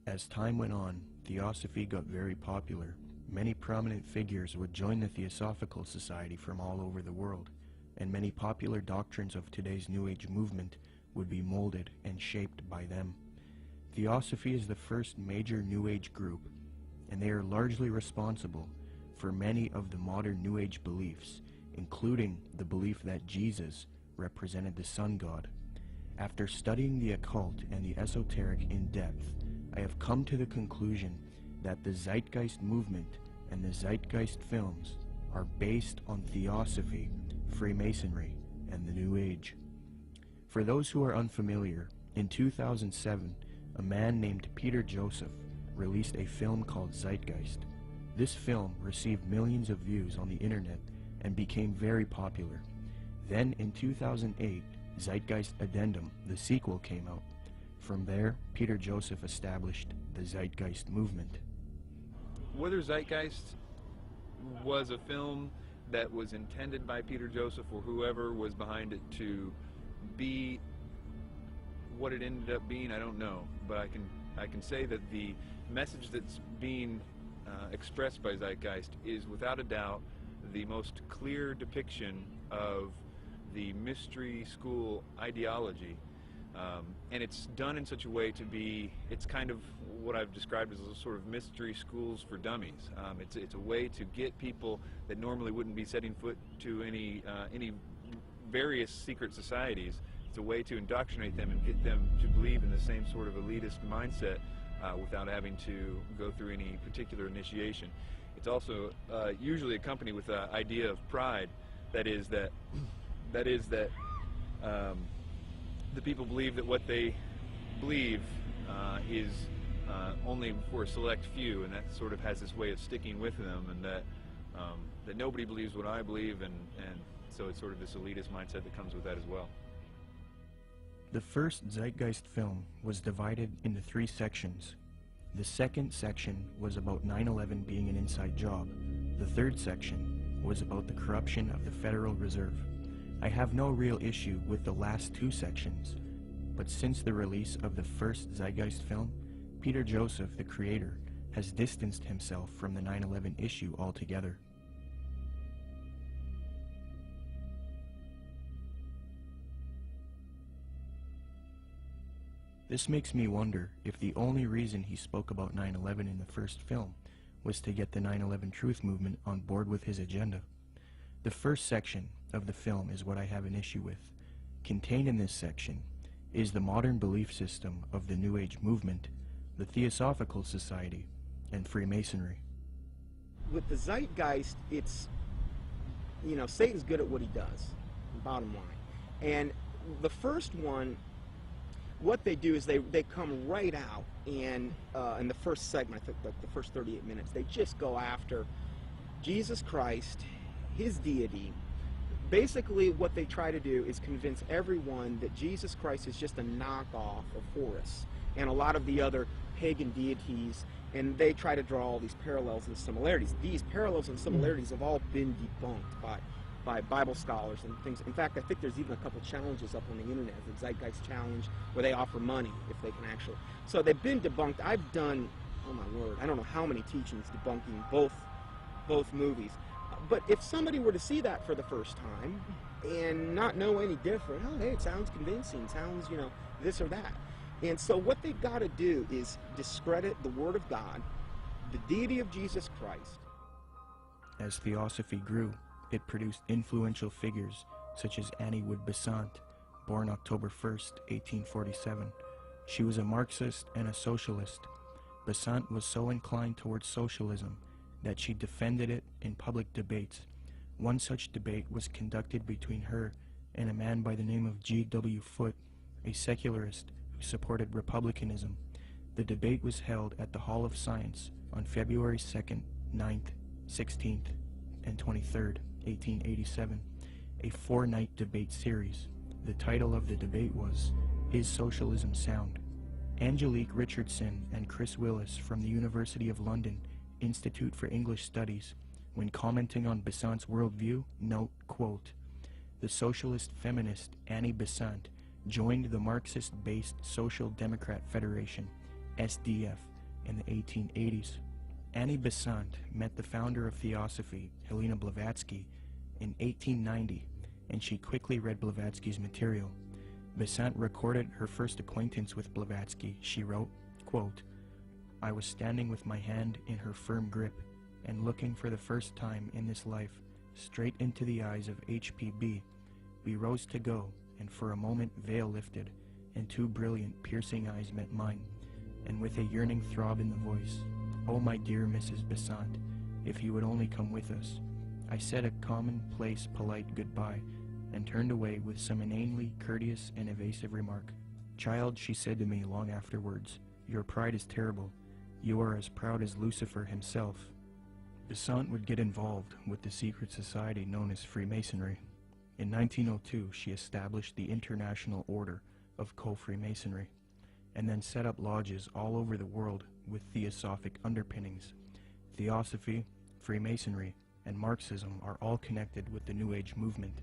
As time went on, Theosophy got very popular. Many prominent figures would join the Theosophical Society from all over the world, and many popular doctrines of today's New Age movement would be molded and shaped by them. Theosophy is the first major New Age group, and they are largely responsible for many of the modern New Age beliefs, including the belief that Jesus represented the sun god. After studying the occult and the esoteric in depth, I have come to the conclusion that the Zeitgeist movement and the Zeitgeist films are based on Theosophy, Freemasonry, and the New Age. For those who are unfamiliar, in 2007, a man named Peter Joseph released a film called Zeitgeist. This film received millions of views on the internet and became very popular. Then in 2008, Zeitgeist Addendum, the sequel, came out. From there, Peter Joseph established the Zeitgeist movement. Whether Zeitgeist was a film that was intended by Peter Joseph or whoever was behind it to be what it ended up being, I don't know. But I can say that the message that's being expressed by Zeitgeist is without a doubt the most clear depiction of the mystery school ideology. And it's done in such a way to be, it's kind of what I've described as a sort of mystery schools for dummies. It's a way to get people that normally wouldn't be setting foot to any various secret societies. It's a way to indoctrinate them and get them to believe in the same sort of elitist mindset without having to go through any particular initiation. It's also usually accompanied with the idea of pride. That is that the people believe that what they believe is only for a select few, and that sort of has this way of sticking with them, and that nobody believes what I believe, and so it's sort of this elitist mindset that comes with that as well. The first Zeitgeist film was divided into 3 sections. The second section was about 9/11 being an inside job. The third section was about the corruption of the Federal Reserve. I have no real issue with the last 2 sections, but since the release of the first Zeitgeist film, Peter Joseph, the creator, has distanced himself from the 9/11 issue altogether. This makes me wonder if the only reason he spoke about 9/11 in the first film was to get the 9/11 truth movement on board with his agenda. The first section of the film is what I have an issue with. Contained in this section is the modern belief system of the New Age movement, the Theosophical Society, and Freemasonry. With the Zeitgeist, it's, Satan's good at what he does, bottom line. And the first one, what they do is they come right out and in the first segment, I think the first 38 minutes, they just go after Jesus Christ, his deity. Basically what they try to do is convince everyone that Jesus Christ is just a knockoff of Horus and a lot of the other pagan deities, and they try to draw all these parallels and similarities. These parallels and similarities have all been debunked by Bible scholars and things. In fact, I think there's even a couple challenges up on the internet, the Zeitgeist Challenge, where they offer money if they can actually. So they've been debunked. I've done, oh my word, I don't know how many teachings debunking both movies. But if somebody were to see that for the first time and not know any different, oh, hey, it sounds convincing, sounds, this or that. And so what they've got to do is discredit the Word of God, the deity of Jesus Christ. As Theosophy grew, it produced influential figures such as Annie Wood Besant, born October 1st, 1847. She was a Marxist and a socialist. Besant was so inclined towards socialism that she defended it in public debates. One such debate was conducted between her and a man by the name of G.W. Foote, a secularist who supported republicanism. The debate was held at the Hall of Science on February 2nd, 9th, 16th, and 23rd, 1887, a 4-night debate series. The title of the debate was, "Is Socialism Sound?" Angelique Richardson and Chris Willis from the University of London Institute for English Studies, when commenting on Besant's worldview, note, quote, "The socialist feminist Annie Besant joined the Marxist-based Social Democrat Federation, SDF, in the 1880s. Annie Besant met the founder of Theosophy, Helena Blavatsky, in 1890, and she quickly read Blavatsky's material. Besant recorded her first acquaintance with Blavatsky. She wrote, quote, "I was standing with my hand in her firm grip and looking for the first time in this life straight into the eyes of HPB. We rose to go, and for a moment veil lifted, and two brilliant, piercing eyes met mine, and with a yearning throb in the voice, 'Oh, my dear Mrs. Besant, if you would only come with us.' I said a commonplace, polite goodbye, and turned away with some inanely courteous and evasive remark. 'Child,' she said to me long afterwards, 'your pride is terrible. You are as proud as Lucifer himself.'" Besant would get involved with the secret society known as Freemasonry. In 1902, she established the International Order of Co-Freemasonry, and then set up lodges all over the world with theosophic underpinnings. Theosophy, Freemasonry, and Marxism are all connected with the New Age movement.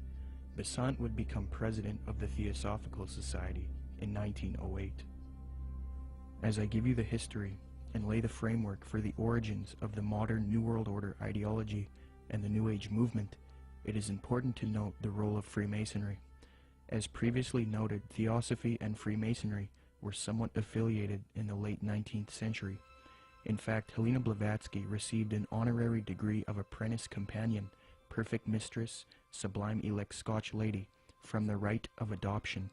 Besant would become president of the Theosophical Society in 1908. As I give you the history and lay the framework for the origins of the modern New World Order ideology and the New Age movement, it is important to note the role of Freemasonry. As previously noted, Theosophy and Freemasonry were somewhat affiliated in the late 19th century. In fact, Helena Blavatsky received an honorary degree of Apprentice Companion, Perfect Mistress, Sublime Elect Scotch Lady, from the Rite of Adoption.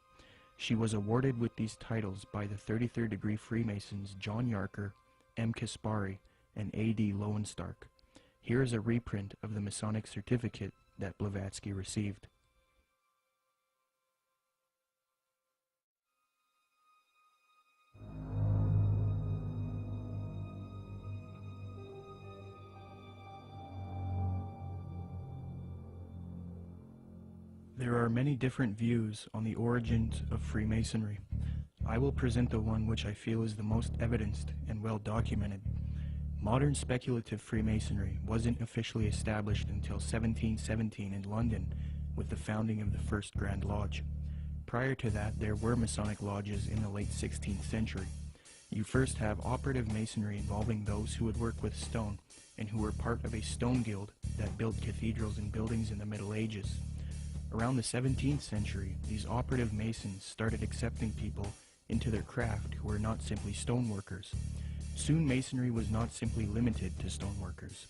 She was awarded with these titles by the 33rd degree Freemasons John Yarker, M. Kaspari, and A.D. Lowenstock. Here is a reprint of the Masonic certificate that Blavatsky received. There are many different views on the origins of Freemasonry. I will present the one which I feel is the most evidenced and well documented. Modern speculative Freemasonry wasn't officially established until 1717 in London with the founding of the First Grand Lodge. Prior to that, there were Masonic lodges in the late 16th century. You first have operative Masonry involving those who would work with stone and who were part of a stone guild that built cathedrals and buildings in the Middle Ages. Around the 17th century, these operative Masons started accepting people into their craft who were not simply stoneworkers. Soon Masonry was not simply limited to stoneworkers.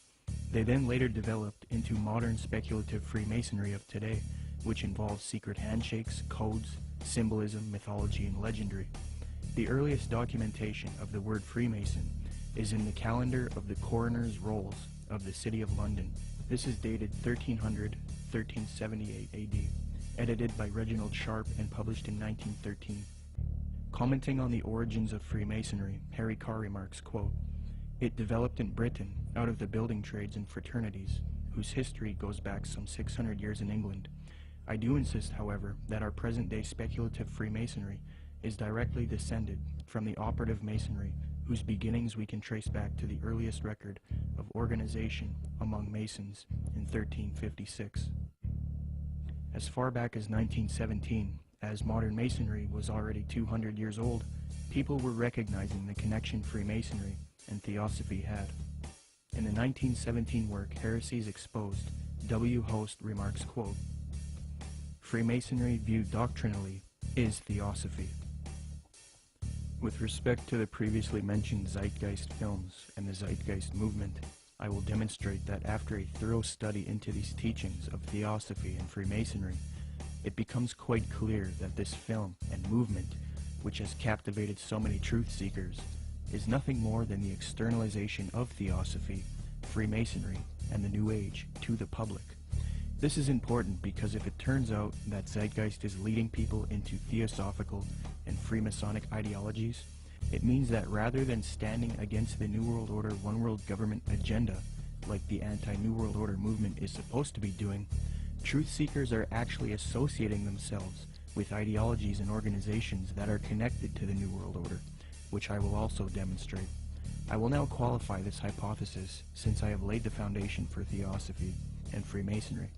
They then later developed into modern speculative Freemasonry of today, which involves secret handshakes, codes, symbolism, mythology, and legendary. The earliest documentation of the word Freemason is in the calendar of the coroner's rolls of the City of London. This is dated 1378 AD, edited by Reginald Sharp and published in 1913. Commenting on the origins of Freemasonry, Harry Carr remarks, quote, "It developed in Britain out of the building trades and fraternities, whose history goes back some 600 years in England. I do insist, however, that our present-day speculative Freemasonry is directly descended from the operative Masonry, whose beginnings we can trace back to the earliest record of organization among Masons in 1356. As far back as 1917, as modern Masonry was already 200 years old, people were recognizing the connection Freemasonry and Theosophy had. In the 1917 work, Heresies Exposed, W. Host remarks, quote, "Freemasonry viewed doctrinally is Theosophy." With respect to the previously mentioned Zeitgeist films and the Zeitgeist movement, I will demonstrate that after a thorough study into these teachings of Theosophy and Freemasonry, it becomes quite clear that this film and movement, which has captivated so many truth seekers, is nothing more than the externalization of Theosophy, Freemasonry, and the New Age to the public. This is important because if it turns out that Zeitgeist is leading people into Theosophical and Freemasonic ideologies, it means that rather than standing against the New World Order One World Government agenda, like the anti-New World Order movement is supposed to be doing, truth seekers are actually associating themselves with ideologies and organizations that are connected to the New World Order, which I will also demonstrate. I will now qualify this hypothesis since I have laid the foundation for Theosophy and Freemasonry.